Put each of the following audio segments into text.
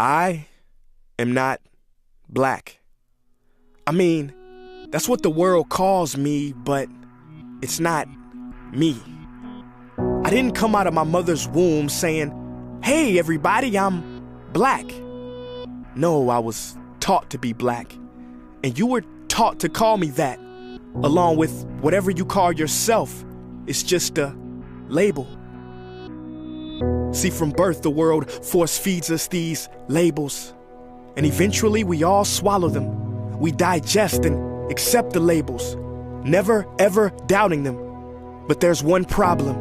I am not black. I mean, that's what the world calls me, but it's not me. I didn't come out of my mother's womb saying, "Hey everybody, I'm black." No, I was taught to be black. And you were taught to call me that, along with whatever you call yourself. It's just a label. See, from birth, the world force feeds us these labels. And eventually we all swallow them. We digest and accept the labels, never ever doubting them. But there's one problem.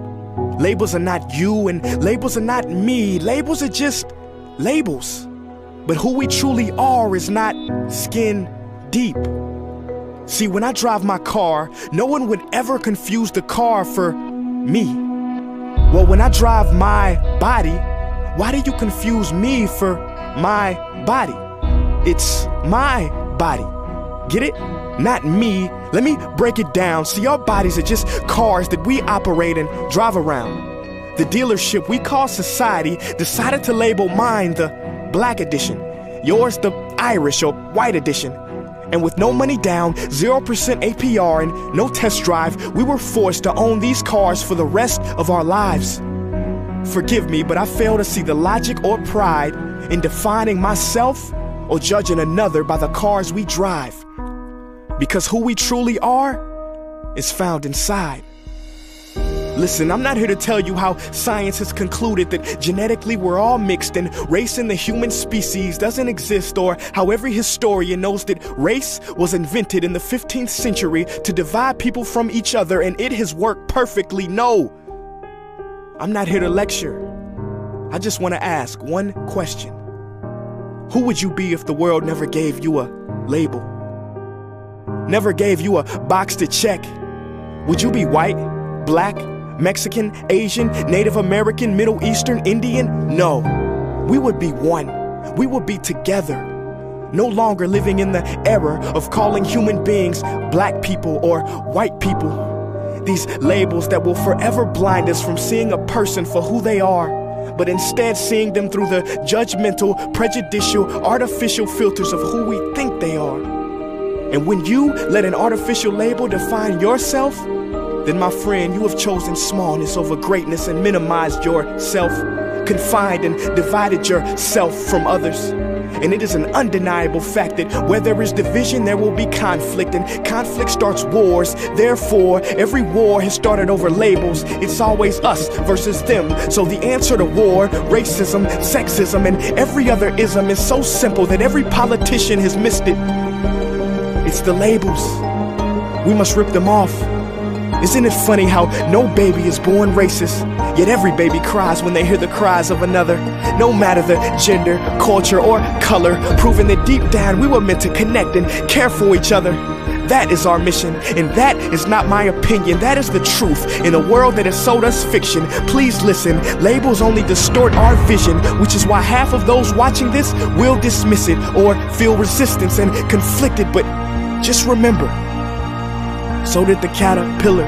Labels are not you and labels are not me. Labels are just labels. But who we truly are is not skin deep. See, when I drive my car, no one would ever confuse the car for me. Well, when I drive my body, why do you confuse me for my body? It's my body. Get it? Not me. Let me break it down. See, our bodies are just cars that we operate and drive around. The dealership we call society decided to label mine the black edition, yours the Irish or white edition. And with no money down, 0% APR and no test drive, we were forced to own these cars for the rest of our lives. Forgive me, but I fail to see the logic or pride in defining myself or judging another by the cars we drive. Because who we truly are is found inside. Listen, I'm not here to tell you how science has concluded that genetically we're all mixed and race in the human species doesn't exist, or how every historian knows that race was invented in the 15th century to divide people from each other and it has worked perfectly. No, I'm not here to lecture. I just want to ask one question. Who would you be if the world never gave you a label? Never gave you a box to check? Would you be white, black, Mexican, Asian, Native American, Middle Eastern, Indian? No, we would be one. We would be together. No longer living in the era of calling human beings black people or white people. These labels that will forever blind us from seeing a person for who they are, but instead seeing them through the judgmental, prejudicial, artificial filters of who we think they are. And when you let an artificial label define yourself, then my friend, you have chosen smallness over greatness and minimized yourself, confined and divided yourself from others. And it is an undeniable fact that where there is division, there will be conflict, and conflict starts wars. Therefore, every war has started over labels. It's always us versus them. So the answer to war, racism, sexism, and every other ism is so simple that every politician has missed it. It's the labels. We must rip them off. Isn't it funny how no baby is born racist, yet every baby cries when they hear the cries of another, no matter the gender, culture, or color, proving that deep down we were meant to connect and care for each other. That is our mission, and that is not my opinion. That is the truth in a world that has sold us fiction. Please listen, labels only distort our vision, which is why half of those watching this will dismiss it or feel resistance and conflicted. But just remember, so did the caterpillar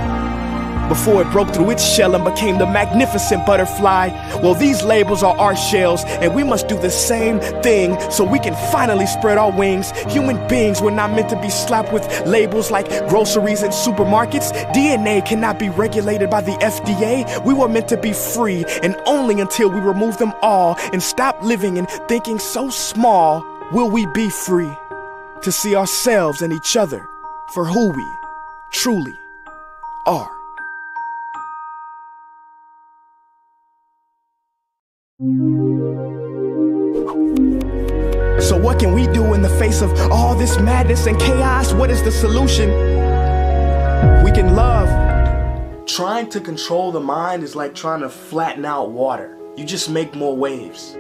before it broke through its shell and became the magnificent butterfly. Well, these labels are our shells, and we must do the same thing so we can finally spread our wings. Human beings were not meant to be slapped with labels like groceries and supermarkets. DNA cannot be regulated by the FDA. We were meant to be free, and only until we remove them all and stop living and thinking so small will we be free to see ourselves and each other for who we truly are. So what can we do in the face of all this madness and chaos? What is the solution? We can love. Trying to control the mind is like trying to flatten out water. You just make more waves.